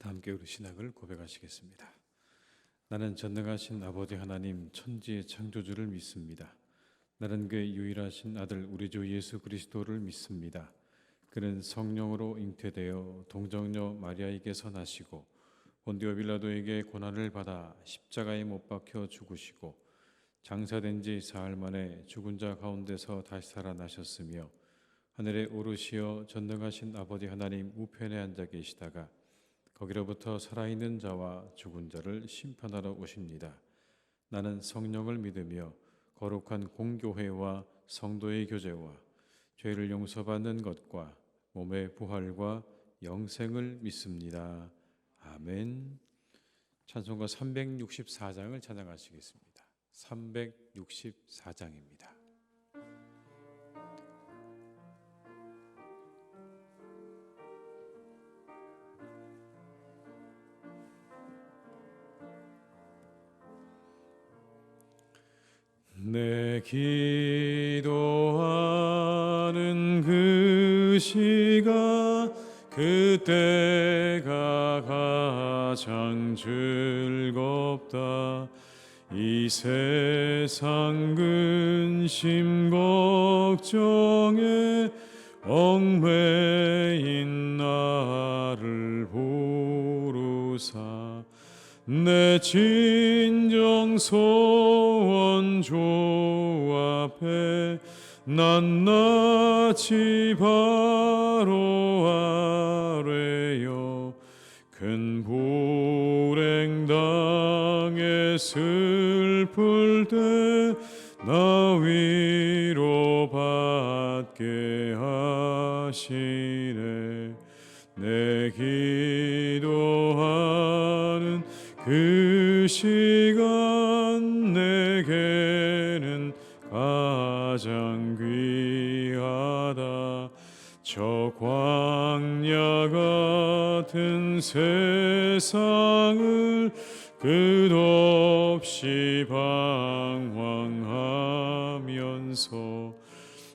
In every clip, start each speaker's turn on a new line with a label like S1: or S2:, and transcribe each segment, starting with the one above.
S1: 함께 우리 신앙을 고백하시겠습니다. 나는 전능하신 아버지 하나님 천지의 창조주를 믿습니다. 나는 그의 유일하신 아들 우리 주 예수 그리스도를 믿습니다. 그는 성령으로 잉태되어 동정녀 마리아에게서 나시고 본디오 빌라도에게 고난을 받아 십자가에 못 박혀 죽으시고 장사된 지 사흘 만에 죽은 자 가운데서 다시 살아나셨으며 하늘에 오르시어 전능하신 아버지 하나님 우편에 앉아 계시다가 거기로부터 살아있는 자와 죽은 자를 심판하러 오십니다. 나는 성령을 믿으며 거룩한 공교회와 성도의 교제와 죄를 용서받는 것과 몸의 부활과 영생을 믿습니다. 아멘. 찬송가 364장을 찬양하시겠습니다. 364장입니다. 내 기도하는 그 시간 그때가 가장 즐겁다. 이 세상 근심 걱정에 얽매인 나를 부르사 내 진정 소원 주 앞에 낱낱이 바로 아뢰어 큰 불행 당해 슬플 때 나 위로받게 하시네. 내 기도하는 그 시간 내게는 가장 귀하다. 저 광야 같은 세상을 끝없이 방황하면서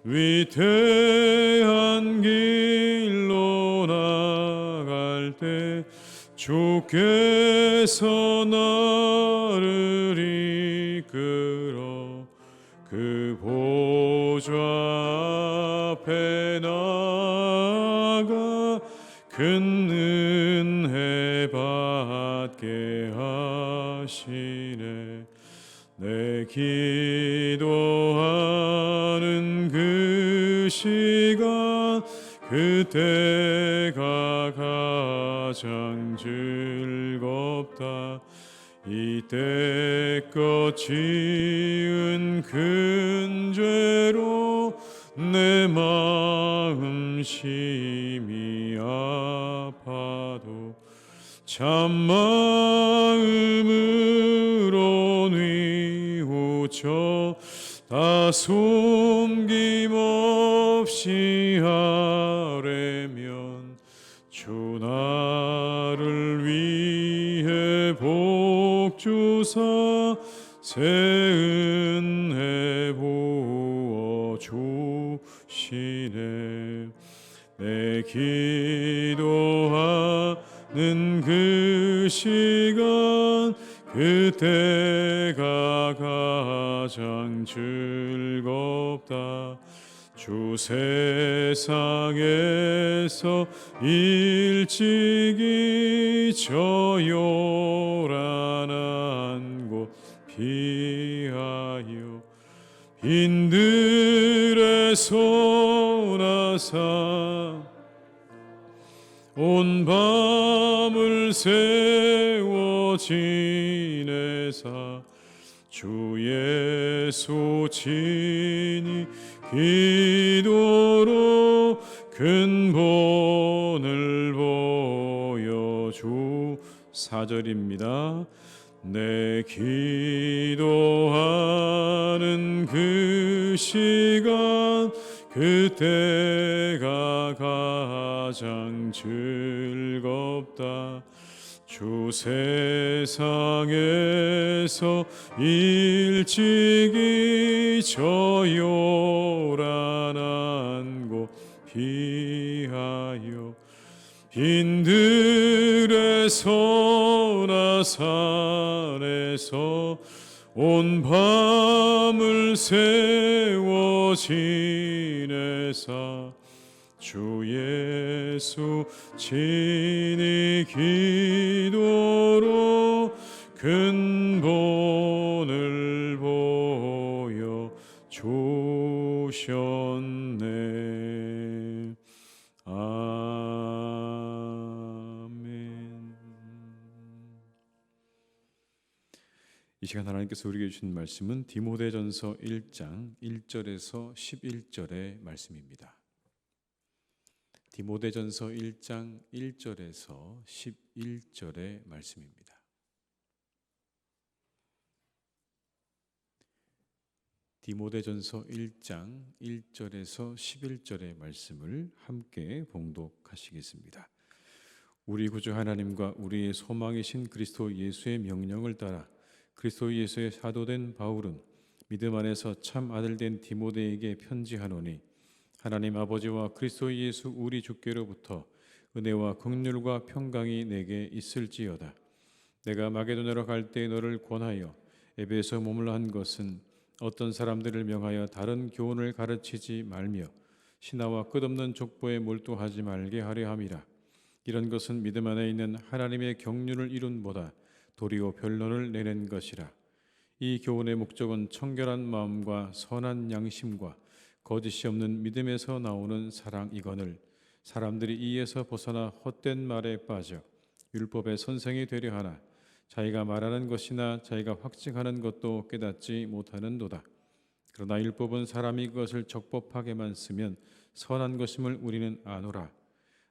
S1: 위태한 길로 나갈 때 주께서 나를 이끌어 그 보좌 앞에 나아가 큰 은혜 받게 하시네. 내 기도하는 그 시간 그때가 가장 즐겁다. 이때껏 지은 큰 죄로 내 마음 심히 아파도 참마음으로 뉘우쳐 다 숨김없이 하려면 주 나를 위해 복 주사 새 은혜 부어 주시네. 내 기도하는 그 시간 그때가 가장 즐겁다. 주 세상에서 일찍이 저 요란한 곳 피하여 빈들에 솟아사 온 밤을 세워 지내사 주 예수 친히 기도로 근본을 보여주. 4절입니다. 내 기도하는 그 시간 그때가 가장 즐겁다. 주 세상에서 일찍이 저 요란한 곳 피하여 빈들에 동산에서나 산에서 온 밤을 세워 지내사 주 예수 친히 기도로 근본을 보여 주셨네. 아멘. 이 시간 하나님께서 우리에게 주신 말씀은 디모데전서 1장 1절에서 11절의 말씀입니다. 디모데전서 1장 1절에서 11절의 말씀입니다. 디모데전서 1장 1절에서 11절의 말씀을 함께 봉독하시겠습니다. 우리 구주 하나님과 우리의 소망이신 그리스도 예수의 명령을 따라 그리스도 예수의 사도된 바울은 믿음 안에서 참 아들된 디모데에게 편지하노니 하나님 아버지와 그리스도 예수 우리 주께로부터 은혜와 긍휼과 평강이 내게 있을지어다. 내가 마게도냐로 갈 때 너를 권하여 에베소 머물러 한 것은 어떤 사람들을 명하여 다른 교훈을 가르치지 말며 신하와 끝없는 족보에 몰두하지 말게 하려 함이라. 이런 것은 믿음 안에 있는 하나님의 경륜을 이룬보다 도리어 변론을 내는 것이라. 이 교훈의 목적은 청결한 마음과 선한 양심과 거짓이 없는 믿음에서 나오는 사랑이거늘 사람들이 이에서 벗어나 헛된 말에 빠져 율법의 선생이 되려 하나 자기가 말하는 것이나 자기가 확증하는 것도 깨닫지 못하는도다. 그러나 율법은 사람이 그것을 적법하게만 쓰면 선한 것임을 우리는 아노라.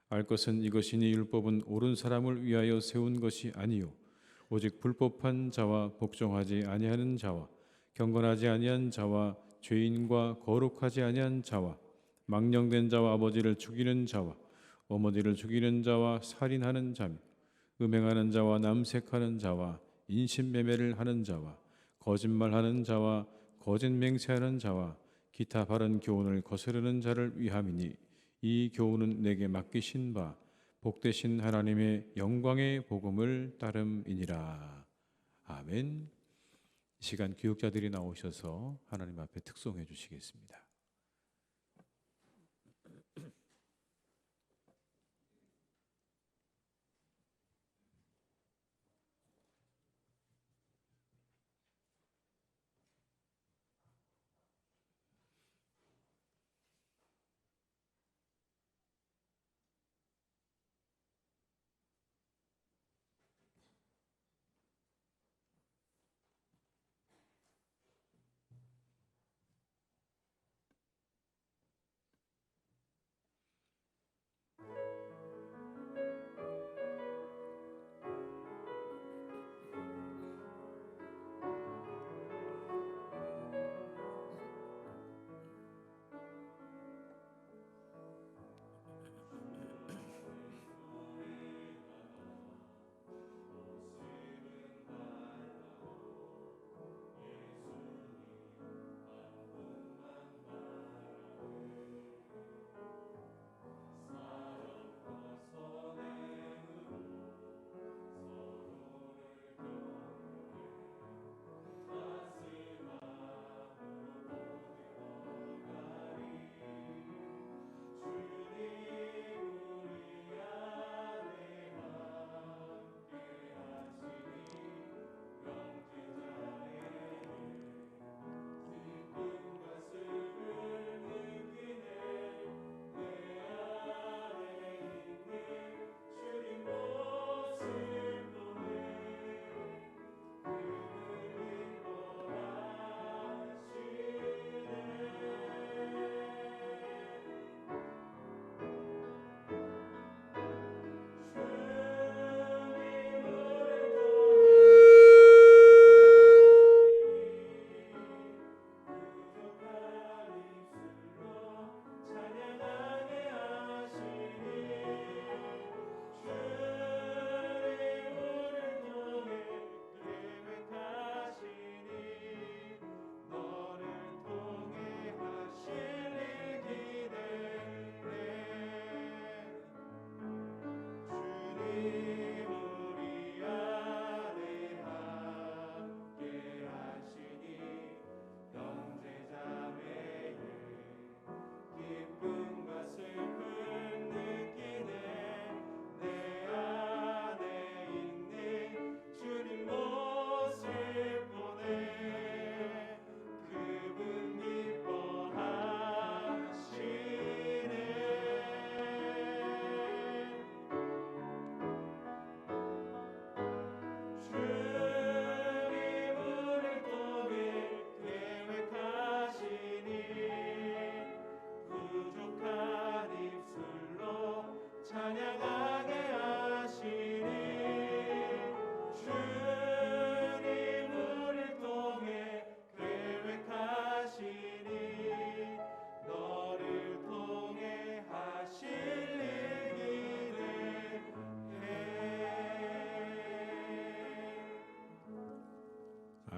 S1: 알 것은 이것이니 율법은 옳은 사람을 위하여 세운 것이 아니요 오직 불법한 자와 복종하지 아니하는 자와 경건하지 아니한 자와 죄인과 거룩하지 아니한 자와 망령된 자와 아버지를 죽이는 자와 어머니를 죽이는 자와 살인하는 자며 음행하는 자와 남색하는 자와 인신매매를 하는 자와 거짓말하는 자와 거짓 맹세하는 자와 기타 바른 교훈을 거스르는 자를 위함이니 이 교훈은 내게 맡기신 바 복되신 하나님의 영광의 복음을 따름이니라. 아멘. 이 시간 교육자들이 나오셔서 하나님 앞에 특송해 주시겠습니다.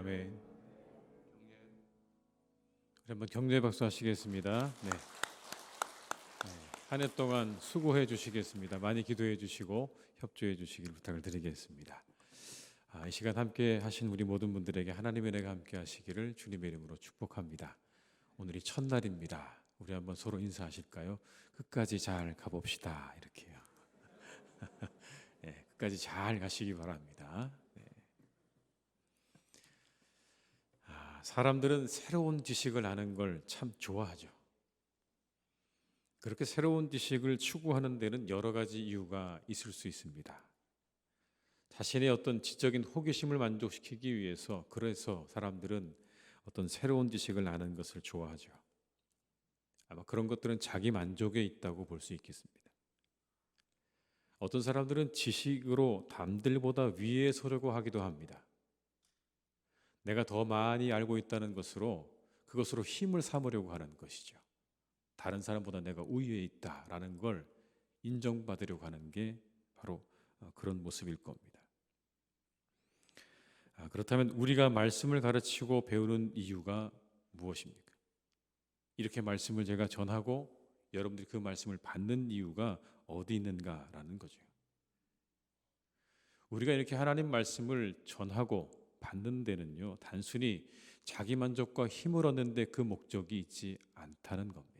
S1: 아멘. 한번 격려의 박수 하시겠습니다. 네. 한 해 동안 수고해 주시겠습니다. 많이 기도해 주시고 협조해 주시길 부탁을 드리겠습니다. 이 시간 함께 하신 우리 모든 분들에게 하나님의 은혜가 함께 하시기를 주님의 이름으로 축복합니다. 오늘이 첫날입니다. 우리 한번 서로 인사하실까요? 끝까지 잘 가봅시다. 이렇게요. 네, 끝까지 잘 가시기 바랍니다. 네. 사람들은 새로운 지식을 아는 걸 참 좋아하죠. 그렇게 새로운 지식을 추구하는 데는 여러 가지 이유가 있을 수 있습니다. 자신의 어떤 지적인 호기심을 만족시키기 위해서, 그래서 사람들은 어떤 새로운 지식을 아는 것을 좋아하죠. 아마 그런 것들은 자기 만족에 있다고 볼 수 있겠습니다. 어떤 사람들은 지식으로 남들보다 위에 서려고 하기도 합니다. 내가 더 많이 알고 있다는 것으로 그것으로 힘을 삼으려고 하는 것이죠. 다른 사람보다 내가 우위에 있다라는 걸 인정받으려고 하는 게 바로 그런 모습일 겁니다. 그렇다면 우리가 말씀을 가르치고 배우는 이유가 무엇입니까? 이렇게 말씀을 제가 전하고 여러분들이 그 말씀을 받는 이유가 어디 있는가라는 거죠. 우리가 이렇게 하나님 말씀을 전하고 받는 데는요, 단순히 자기 만족과 힘을 얻는 데 그 목적이 있지 않다는 겁니다.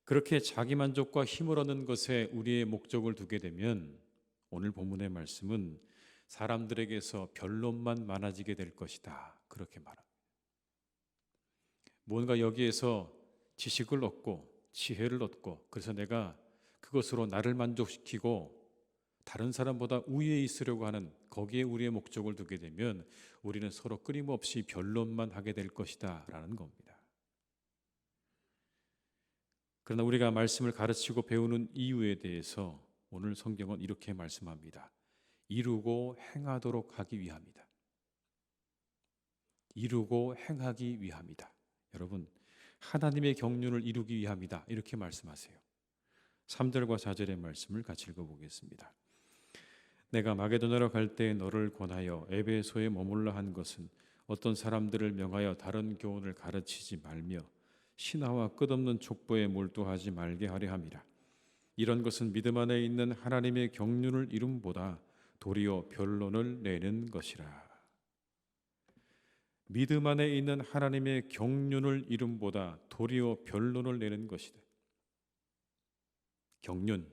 S1: 그렇게 자기 만족과 힘을 얻는 것에 우리의 목적을 두게 되면 오늘 본문의 말씀은 사람들에게서 변론만 많아지게 될 것이다. 그렇게 말합니다. 뭔가 여기에서 지식을 얻고 지혜를 얻고 그래서 내가 그것으로 나를 만족시키고 다른 사람보다 우위에 있으려고 하는 거기에 우리의 목적을 두게 되면 우리는 서로 끊임없이 변론만 하게 될 것이다 라는 겁니다. 그러나 우리가 말씀을 가르치고 배우는 이유에 대해서 오늘 성경은 이렇게 말씀합니다. 이루고 행하도록 하기 위함이다. 이루고 행하기 위함이다. 여러분, 하나님의 경륜을 이루기 위함이다. 이렇게 말씀하세요. 3절과 4절의 말씀을 같이 읽어보겠습니다. 내가 마게도냐로 갈 때 너를 권하여 에베소에 머물러 한 것은 어떤 사람들을 명하여 다른 교훈을 가르치지 말며 신화와 끝없는 족보에 몰두하지 말게 하려 함이라. 이런 것은 믿음 안에 있는 하나님의 경륜을 이룸보다 도리어 변론을 내는 것이라. 믿음 안에 있는 하나님의 경륜을 이룸보다 도리어 변론을 내는 것이다. 경륜,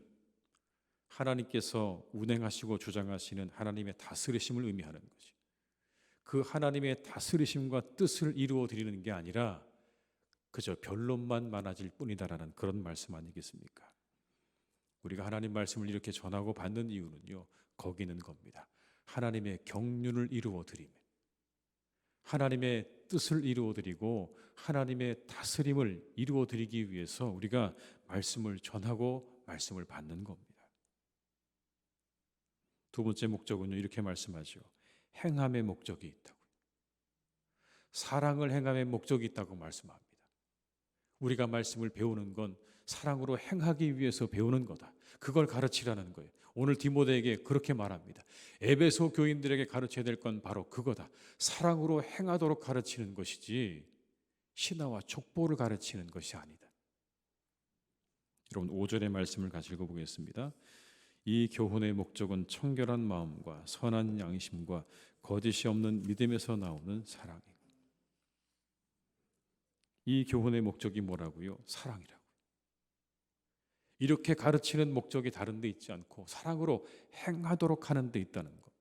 S1: 하나님께서 운행하시고 주장하시는 하나님의 다스리심을 의미하는 것이. 그 하나님의 다스리심과 뜻을 이루어 드리는 게 아니라 그저 변론만 많아질 뿐이다라는 그런 말씀 아니겠습니까? 우리가 하나님 말씀을 이렇게 전하고 받는 이유는요, 거기 있는 겁니다. 하나님의 경륜을 이루어 드리며 하나님의 뜻을 이루어 드리고 하나님의 다스림을 이루어 드리기 위해서 우리가 말씀을 전하고 말씀을 받는 겁니다. 두 번째 목적은요, 이렇게 말씀하죠. 행함의 목적이 있다고. 사랑을 행함의 목적이 있다고 말씀합니다. 우리가 말씀을 배우는 건 사랑으로 행하기 위해서 배우는 거다. 그걸 가르치라는 거예요. 오늘 디모데에게 그렇게 말합니다. 에베소 교인들에게 가르쳐야 될 건 바로 그거다. 사랑으로 행하도록 가르치는 것이지 신화와 족보를 가르치는 것이 아니다. 여러분 5절의 말씀을 같이 읽어보겠습니다. 이 교훈의 목적은 청결한 마음과 선한 양심과 거짓이 없는 믿음에서 나오는 사랑이고. 이 교훈의 목적이 뭐라고요? 사랑이라고. 이렇게 가르치는 목적이 다른 데 있지 않고 사랑으로 행하도록 하는 데 있다는 것.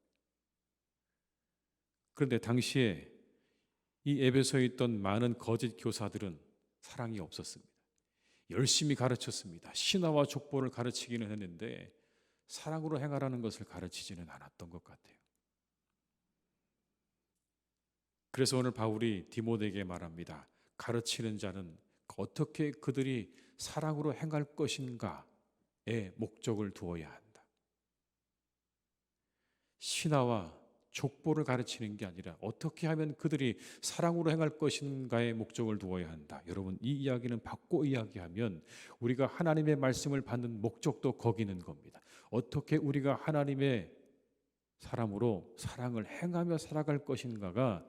S1: 그런데 당시에 이 에베소에 있던 많은 거짓 교사들은 사랑이 없었습니다. 열심히 가르쳤습니다. 신화와 족보를 가르치기는 했는데 사랑으로 행하라는 것을 가르치지는 않았던 것 같아요. 그래서 오늘 바울이 디모데에게 말합니다. 가르치는 자는 어떻게 그들이 사랑으로 행할 것인가에 목적을 두어야 한다. 신화와 족보를 가르치는 게 아니라 어떻게 하면 그들이 사랑으로 행할 것인가에 목적을 두어야 한다. 여러분, 이 이야기는 바꿔 이야기하면 우리가 하나님의 말씀을 받는 목적도 거기 있는 겁니다. 어떻게 우리가 하나님의 사람으로 사랑을 행하며 살아갈 것인가가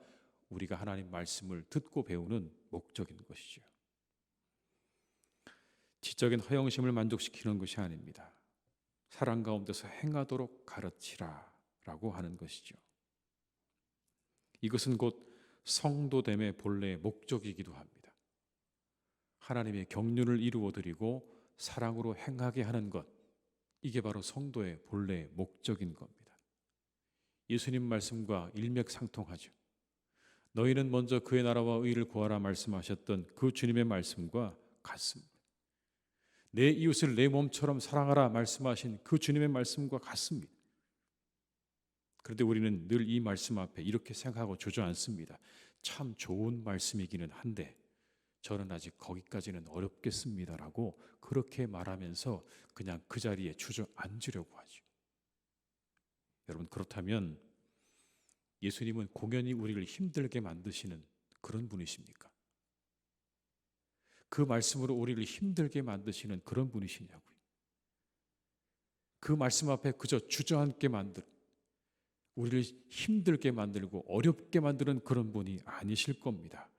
S1: 우리가 하나님 말씀을 듣고 배우는 목적인 것이죠. 지적인 허영심을 만족시키는 것이 아닙니다. 사랑 가운데서 행하도록 가르치라 라고 하는 것이죠. 이것은 곧 성도됨의 본래의 목적이기도 합니다. 하나님의 경륜을 이루어드리고 사랑으로 행하게 하는 것, 이게 바로 성도의 본래의 목적인 겁니다. 예수님 말씀과 일맥상통하죠. 너희는 먼저 그의 나라와 의를 구하라 말씀하셨던 그 주님의 말씀과 같습니다. 내 이웃을 내 몸처럼 사랑하라 말씀하신 그 주님의 말씀과 같습니다. 그런데 우리는 늘 이 말씀 앞에 이렇게 생각하고 주저앉습니다. 참 좋은 말씀이기는 한데 저는 아직 거기까지는 어렵겠습니다라고 그렇게 말하면서 그냥 그 자리에 주저앉으려고 하죠. 여러분, 그렇다면 예수님은 공연히 우리를 힘들게 만드시는 그런 분이십니까? 그 말씀으로 우리를 힘들게 만드시는 그런 분이시냐고요. 그 말씀 앞에 그저 주저앉게 만들, 우리를 힘들게 만들고 어렵게 만드는 그런 분이 아니실 겁니다.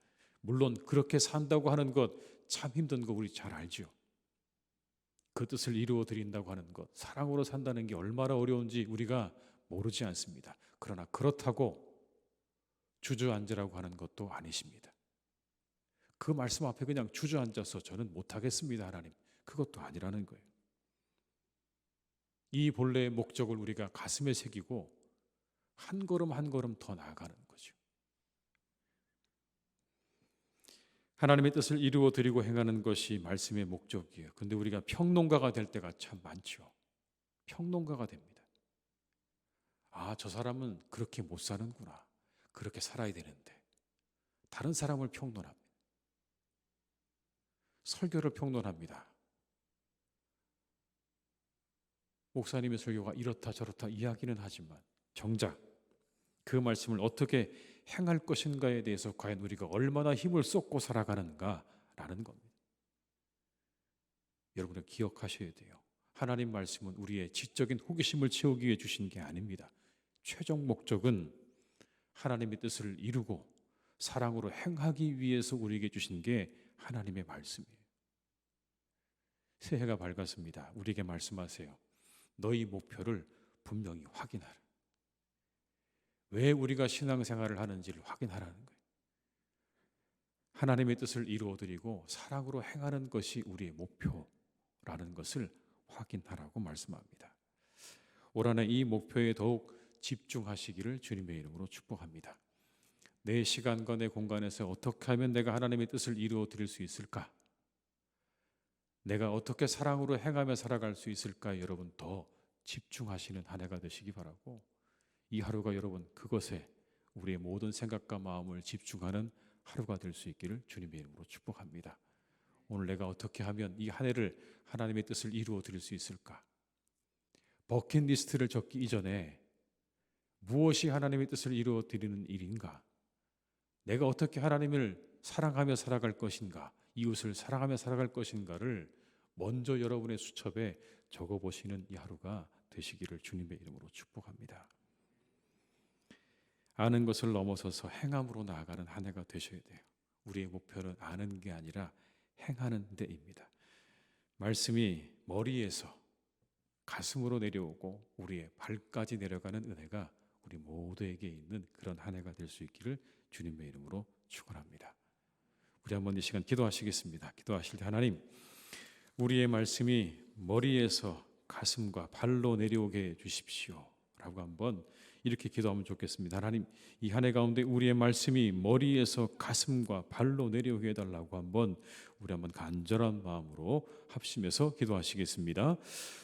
S1: 물론 그렇게 산다고 하는 것 참 힘든 거 우리 잘 알죠. 그 뜻을 이루어 드린다고 하는 것, 사랑으로 산다는 게 얼마나 어려운지 우리가 모르지 않습니다. 그러나 그렇다고 주저앉으라고 하는 것도 아니십니다. 그 말씀 앞에 그냥 주저앉아서 저는 못하겠습니다 하나님, 그것도 아니라는 거예요. 이 본래의 목적을 우리가 가슴에 새기고 한 걸음 한 걸음 더 나아가는 거죠. 하나님의 뜻을 이루어 드리고 행하는 것이 말씀의 목적이에요. 그런데 우리가 평론가가 될 때가 참 많죠. 평론가가 됩니다. 아, 저 사람은 그렇게 못 사는구나. 그렇게 살아야 되는데. 다른 사람을 평론합니다. 설교를 평론합니다. 목사님의 설교가 이렇다 저렇다 이야기는 하지만 정작 그 말씀을 어떻게 행할 것인가에 대해서 과연 우리가 얼마나 힘을 쏟고 살아가는가라는 겁니다. 여러분은 기억하셔야 돼요. 하나님 말씀은 우리의 지적인 호기심을 채우기 위해 주신 게 아닙니다. 최종 목적은 하나님의 뜻을 이루고 사랑으로 행하기 위해서 우리에게 주신 게 하나님의 말씀이에요. 새해가 밝았습니다. 우리에게 말씀하세요. 너희 목표를 분명히 확인하라. 왜 우리가 신앙생활을 하는지를 확인하라는 거예요. 하나님의 뜻을 이루어드리고 사랑으로 행하는 것이 우리의 목표라는 것을 확인하라고 말씀합니다. 올 한 해 이 목표에 더욱 집중하시기를 주님의 이름으로 축복합니다. 내 시간과 내 공간에서 어떻게 하면 내가 하나님의 뜻을 이루어드릴 수 있을까? 내가 어떻게 사랑으로 행하며 살아갈 수 있을까? 여러분, 더 집중하시는 한 해가 되시기 바라고, 이 하루가 여러분 그것에 우리의 모든 생각과 마음을 집중하는 하루가 될 수 있기를 주님의 이름으로 축복합니다. 오늘 내가 어떻게 하면 이 한 해를 하나님의 뜻을 이루어 드릴 수 있을까? 버킷리스트를 적기 이전에 무엇이 하나님의 뜻을 이루어 드리는 일인가? 내가 어떻게 하나님을 사랑하며 살아갈 것인가? 이웃을 사랑하며 살아갈 것인가를 먼저 여러분의 수첩에 적어보시는 이 하루가 되시기를 주님의 이름으로 축복합니다. 아는 것을 넘어서서 행함으로 나아가는 한 해가 되셔야 돼요. 우리의 목표는 아는 게 아니라 행하는 데입니다. 말씀이 머리에서 가슴으로 내려오고 우리의 발까지 내려가는 은혜가 우리 모두에게 있는 그런 한 해가 될 수 있기를 주님의 이름으로 축원합니다. 우리 한번 이 시간 기도하시겠습니다. 기도하실 때 하나님, 우리의 말씀이 머리에서 가슴과 발로 내려오게 해 주십시오 라고 한번 이렇게 기도하면 좋겠습니다. 하나님, 이 한 해 가운데 우리의 말씀이 머리에서 가슴과 발로 내려오게 해달라고 우리 한번 간절한 마음으로 합심해서 기도하시겠습니다.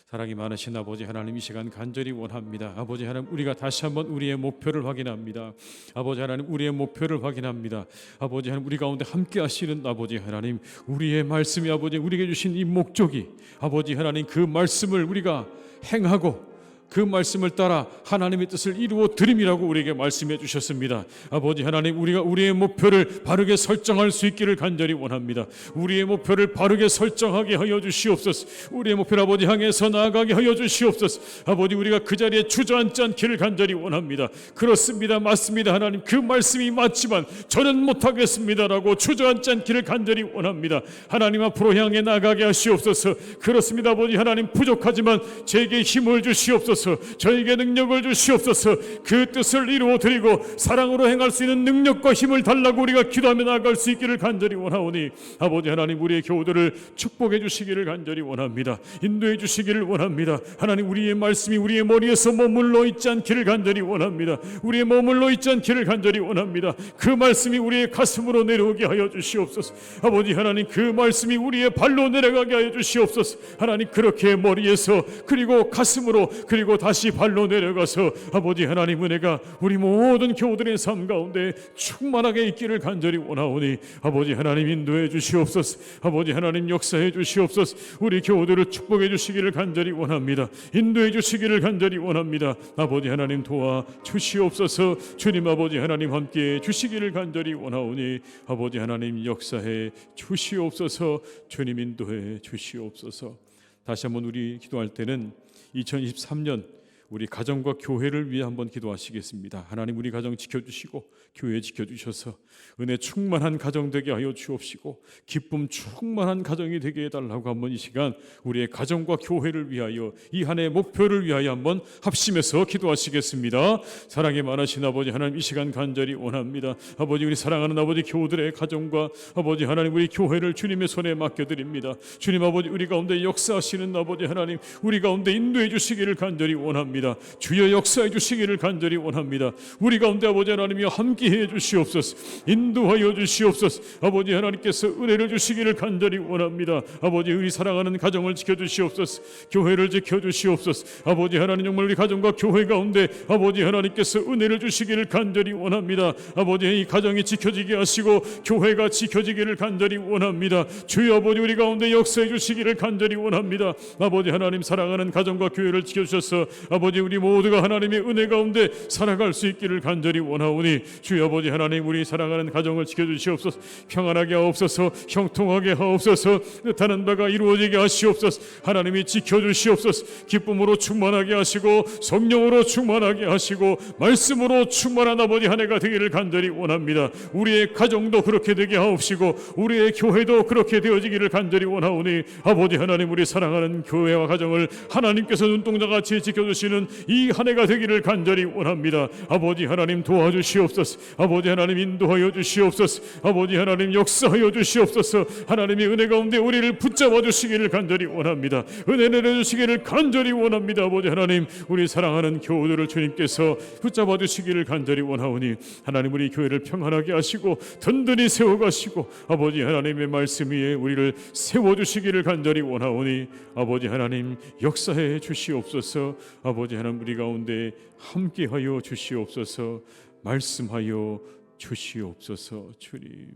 S1: 사랑이 많으신 아버지 하나님, 이 시간 간절히 원합니다. 아버지 하나님, 우리가 다시 한번 우리의 목표를 확인합니다. 아버지 하나님, 우리의 목표를 확인합니다. 아버지 하나님, 우리 가운데 함께 하시는 아버지 하나님, 우리의 말씀이 아버지 우리에게 주신 이 목적이 아버지 하나님, 그 말씀을 우리가 행하고 그 말씀을 따라 하나님의 뜻을 이루어 드림이라고 우리에게 말씀해 주셨습니다. 아버지 하나님, 우리가 우리의 목표를 바르게 설정할 수 있기를 간절히 원합니다. 우리의 목표를 바르게 설정하게 하여 주시옵소서. 우리의 목표를 아버지 향해서 나아가게 하여 주시옵소서. 아버지, 우리가 그 자리에 주저앉지 않기를 간절히 원합니다. 그렇습니다, 맞습니다, 하나님, 그 말씀이 맞지만 저는 못하겠습니다라고 주저앉지 않기를 간절히 원합니다. 하나님 앞으로 향해 나가게 하시옵소서. 그렇습니다, 아버지 하나님, 부족하지만 제게 힘을 주시옵소서. 저에게 능력을 주시옵소서. 그 뜻을 이루어 드리고 사랑으로 행할 수 있는 능력과 힘을 달라고 우리가 기도하며 나아갈 수 있기를 간절히 원하오니 아버지 하나님, 우리의 교우들을 축복해 주시기를 간절히 원합니다. 인도해 주시기를 원합니다. 하나님, 우리의 말씀이 우리의 머리에서 머물러 있지 않기를 간절히 원합니다. 우리의 머물러 있지 않기를 간절히 원합니다. 그 말씀이 우리의 가슴으로 내려오게 하여 주시옵소서. 아버지 하나님, 그 말씀이 우리의 발로 내려가게 하여 주시옵소서. 하나님, 그렇게 머리에서 그리고 가슴으로 그리고 다시 발로 내려가서 아버지 하나님, 은혜가 우리 모든 교우들의 삶 가운데 충만하게 있기를 간절히 원하오니 아버지 하나님, 인도해 주시옵소서. 아버지 하나님, 역사해 주시옵소서. 우리 교우들을 축복해 주시기를 간절히 원합니다. 인도해 주시기를 간절히 원합니다. 아버지 하나님, 도와 주시옵소서. 주님 아버지 하나님, 함께 주시기를 간절히 원하오니 아버지 하나님, 역사해 주시옵소서. 주님, 인도해 주시옵소서. 다시 한번 우리 기도할 때는 2023년 우리 가정과 교회를 위해 한번 기도하시겠습니다. 하나님, 우리 가정 지켜주시고 교회 지켜주셔서 은혜 충만한 가정 되게 하여 주옵시고 기쁨 충만한 가정이 되게 해달라고 한번 이 시간 우리의 가정과 교회를 위하여 이 한 해의 목표를 위하여 한번 합심해서 기도하시겠습니다. 사랑이 많으신 아버지 하나님, 이 시간 간절히 원합니다. 아버지, 우리 사랑하는 아버지 교우들의 가정과 아버지 하나님, 우리 교회를 주님의 손에 맡겨드립니다. 주님 아버지, 우리 가운데 역사하시는 아버지 하나님, 우리 가운데 인도해 주시기를 간절히 원합니다. 주여, 역사해 주시기를 간절히 원합니다. 우리 가운데 아버지 하나님이 함께해 주시옵소서. 인도하여 주시옵소서. 아버지 하나님께서 은혜를 주시기를 간절히 원합니다. 아버지, 우리 사랑하는 가정을 지켜주시옵소서. 교회를 지켜주시옵소서. 아버지 하나님, 정말 우리 가정과 교회 가운데 아버지 하나님께서 은혜를 주시기를 간절히 원합니다. 아버지, 이 가정이 지켜지게 하시고 교회가 지켜지기를 간절히 원합니다. 주여 아버지, 우리 가운데 역사해 주시기를 간절히 원합니다. 아버지 하나님, 사랑하는 가정과 교회를 지켜주셔서 아버지, 우리 모두가 하나님의 은혜 가운데 살아갈 수 있기를 간절히 원하오니 주여 아버지 하나님, 우리 사랑하는 가정을 지켜주시옵소서. 평안하게 하옵소서. 형통하게 하옵소서. 뜻하는 바가 이루어지게 하시옵소서. 하나님이 지켜주시옵소서. 기쁨으로 충만하게 하시고 성령으로 충만하게 하시고 말씀으로 충만한 아버지 한 해가 되기를 간절히 원합니다. 우리의 가정도 그렇게 되게 하옵시고 우리의 교회도 그렇게 되어지기를 간절히 원하오니 아버지 하나님, 우리 사랑하는 교회와 가정을 하나님께서 눈동자같이 지켜주시는 이 한 해가 되기를 간절히 원합니다. 아버지 하나님, 도와주시옵소서. 아버지 하나님, 인도하여 주시옵소서. 아버지 하나님, 역사하여 주시옵소서. 하나님의 은혜 가운데 우리를 붙잡아 주시기를 간절히 원합니다. 은혜 내려주시기를 간절히 원합니다. 아버지 하나님, 우리 사랑하는 교우들을 주님께서 붙잡아 주시기를 간절히 원하오니 하나님, 우리 교회를 평안하게 하시고 든든히 세워가시고 아버지 하나님의 말씀 위에 우리를 세워주시기를 간절히 원하오니 아버지 하나님, 역사해 주시옵소서. 아버지 하나님, 우리 가운데 함께하여 주시옵소서. 말씀하여 주시옵소서. 주님,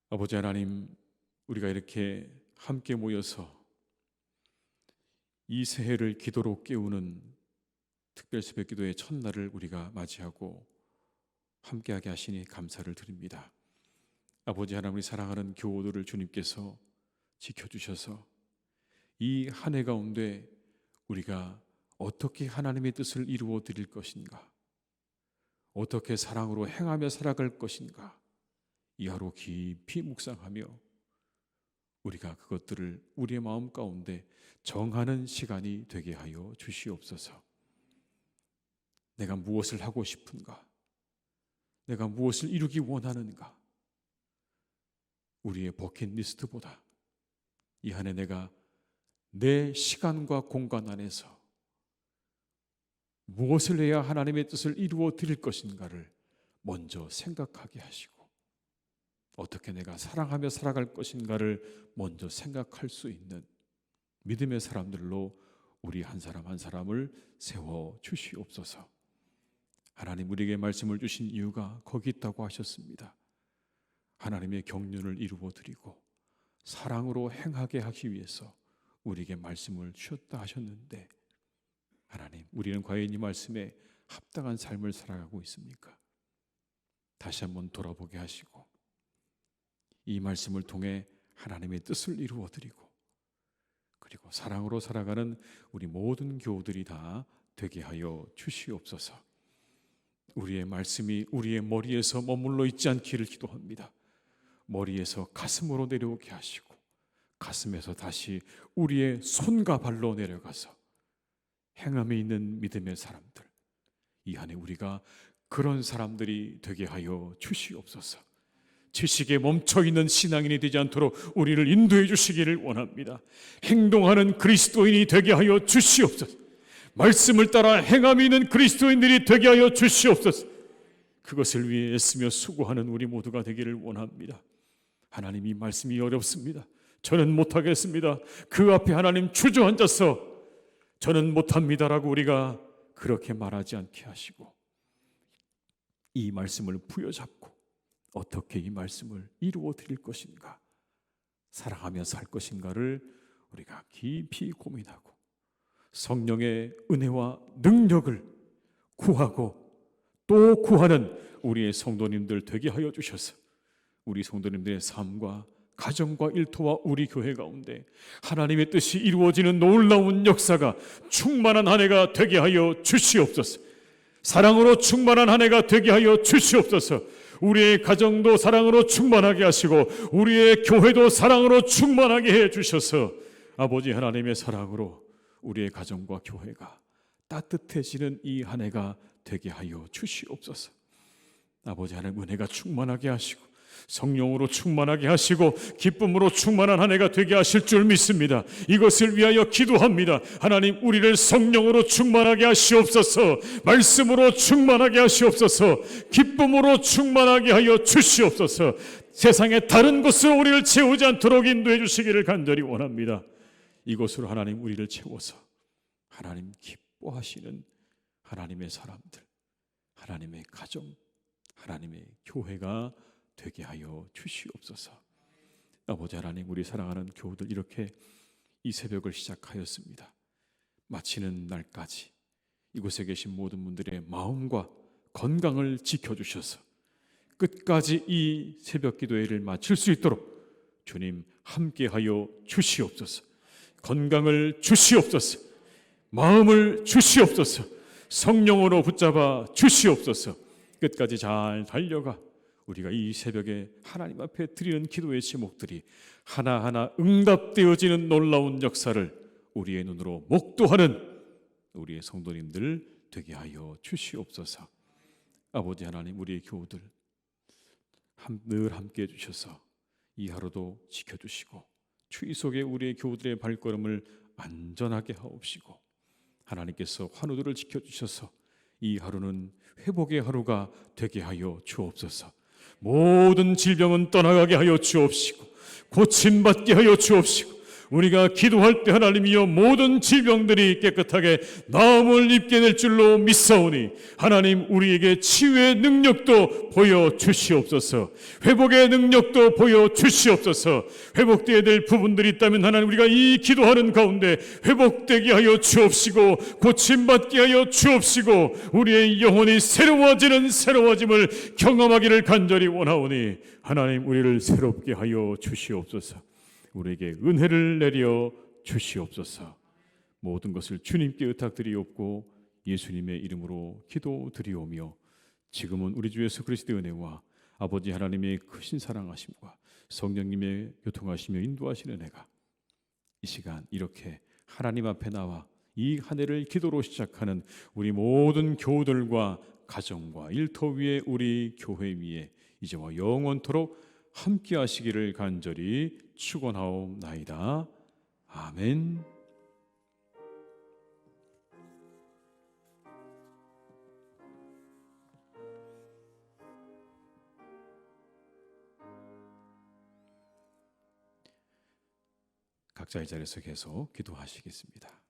S1: 아버지 하나님, 우리가 이렇게 함께 모여서 이 새해를 기도로 깨우는 특별 새벽 기도의 첫날을 우리가 맞이하고 함께하게 하시니 감사를 드립니다. 아버지 하나님, 우리 사랑하는 교우들을 주님께서 지켜주셔서 이 한 해 가운데 우리가 어떻게 하나님의 뜻을 이루어 드릴 것인가, 어떻게 사랑으로 행하며 살아갈 것인가, 이 하루 깊이 묵상하며 우리가 그것들을 우리의 마음 가운데 정하는 시간이 되게 하여 주시옵소서. 내가 무엇을 하고 싶은가, 내가 무엇을 이루기 원하는가, 우리의 버킷리스트보다 이 한 해 내가 내 시간과 공간 안에서 무엇을 해야 하나님의 뜻을 이루어 드릴 것인가를 먼저 생각하게 하시고 어떻게 내가 사랑하며 살아갈 것인가를 먼저 생각할 수 있는 믿음의 사람들로 우리 한 사람 한 사람을 세워 주시옵소서. 하나님, 우리에게 말씀을 주신 이유가 거기 있다고 하셨습니다. 하나님의 경륜을 이루어 드리고 사랑으로 행하게 하기 위해서 우리에게 말씀을 주셨다 하셨는데 하나님, 우리는 과연 이 말씀에 합당한 삶을 살아가고 있습니까? 다시 한번 돌아보게 하시고 이 말씀을 통해 하나님의 뜻을 이루어드리고 그리고 사랑으로 살아가는 우리 모든 교우들이 다 되게 하여 주시옵소서. 우리의 말씀이 우리의 머리에서 머물러 있지 않기를 기도합니다. 머리에서 가슴으로 내려오게 하시고 가슴에서 다시 우리의 손과 발로 내려가서 행함에 있는 믿음의 사람들, 이 안에 우리가 그런 사람들이 되게 하여 주시옵소서. 지식에 멈춰있는 신앙인이 되지 않도록 우리를 인도해 주시기를 원합니다. 행동하는 그리스도인이 되게 하여 주시옵소서. 말씀을 따라 행함이 있는 그리스도인들이 되게 하여 주시옵소서. 그것을 위해 애쓰며 수고하는 우리 모두가 되기를 원합니다. 하나님, 이 말씀이 어렵습니다. 저는 못하겠습니다. 그 앞에 하나님 주저앉아서 저는 못합니다라고 우리가 그렇게 말하지 않게 하시고 이 말씀을 부여잡고 어떻게 이 말씀을 이루어 드릴 것인가, 사랑하며 살 것인가를 우리가 깊이 고민하고 성령의 은혜와 능력을 구하고 또 구하는 우리의 성도님들 되게 하여 주셔서 우리 성도님들의 삶과 가정과 일터와 우리 교회 가운데 하나님의 뜻이 이루어지는 놀라운 역사가 충만한 한 해가 되게 하여 주시옵소서. 사랑으로 충만한 한 해가 되게 하여 주시옵소서. 우리의 가정도 사랑으로 충만하게 하시고 우리의 교회도 사랑으로 충만하게 해 주셔서 아버지 하나님의 사랑으로 우리의 가정과 교회가 따뜻해지는 이 한 해가 되게 하여 주시옵소서. 아버지 하나님, 은혜가 충만하게 하시고 성령으로 충만하게 하시고 기쁨으로 충만한 한 해가 되게 하실 줄 믿습니다. 이것을 위하여 기도합니다. 하나님, 우리를 성령으로 충만하게 하시옵소서. 말씀으로 충만하게 하시옵소서. 기쁨으로 충만하게 하여 주시옵소서. 세상의 다른 곳으로 우리를 채우지 않도록 인도해 주시기를 간절히 원합니다. 이곳으로 하나님 우리를 채워서 하나님 기뻐하시는 하나님의 사람들, 하나님의 가정, 하나님의 교회가 되게 하여 주시옵소서. 아버지 하나님, 우리 사랑하는 교우들 이렇게 이 새벽을 시작하였습니다. 마치는 날까지 이곳에 계신 모든 분들의 마음과 건강을 지켜주셔서 끝까지 이 새벽 기도회를 마칠 수 있도록 주님 함께하여 주시옵소서. 건강을 주시옵소서. 마음을 주시옵소서. 성령으로 붙잡아 주시옵소서. 끝까지 잘 달려가 우리가 이 새벽에 하나님 앞에 드리는 기도의 제목들이 하나하나 응답되어지는 놀라운 역사를 우리의 눈으로 목도하는 우리의 성도님들 되게 하여 주시옵소서. 아버지 하나님, 우리의 교우들 늘 함께해 주셔서 이 하루도 지켜주시고 추위 속에 우리의 교우들의 발걸음을 안전하게 하옵시고 하나님께서 환우들을 지켜주셔서 이 하루는 회복의 하루가 되게 하여 주옵소서. 모든 질병은 떠나가게 하여 주옵시고 고침받게 하여 주옵시고 우리가 기도할 때 하나님이여 모든 질병들이 깨끗하게 나음을 입게 될 줄로 믿사오니 하나님, 우리에게 치유의 능력도 보여주시옵소서. 회복의 능력도 보여주시옵소서. 회복되어야 될 부분들이 있다면 하나님, 우리가 이 기도하는 가운데 회복되게 하여 주옵시고 고침받게 하여 주옵시고 우리의 영혼이 새로워짐을 경험하기를 간절히 원하오니 하나님, 우리를 새롭게 하여 주시옵소서. 우리에게 은혜를 내려 주시옵소서. 모든 것을 주님께 의탁드리옵고 예수님의 이름으로 기도드리오며 지금은 우리 주 예수 그리스도의 은혜와 아버지 하나님의 크신 사랑하심과 성령님의 교통하시며 인도하시는 은혜가 이 시간 이렇게 하나님 앞에 나와 이 한 해를 기도로 시작하는 우리 모든 교우들과 가정과 일터 위에 우리 교회 위에 이제와 영원토록 함께 하시기를 간절히 축원하옵나이다. 아멘. 각자의 자리에서 계속 기도하시겠습니다.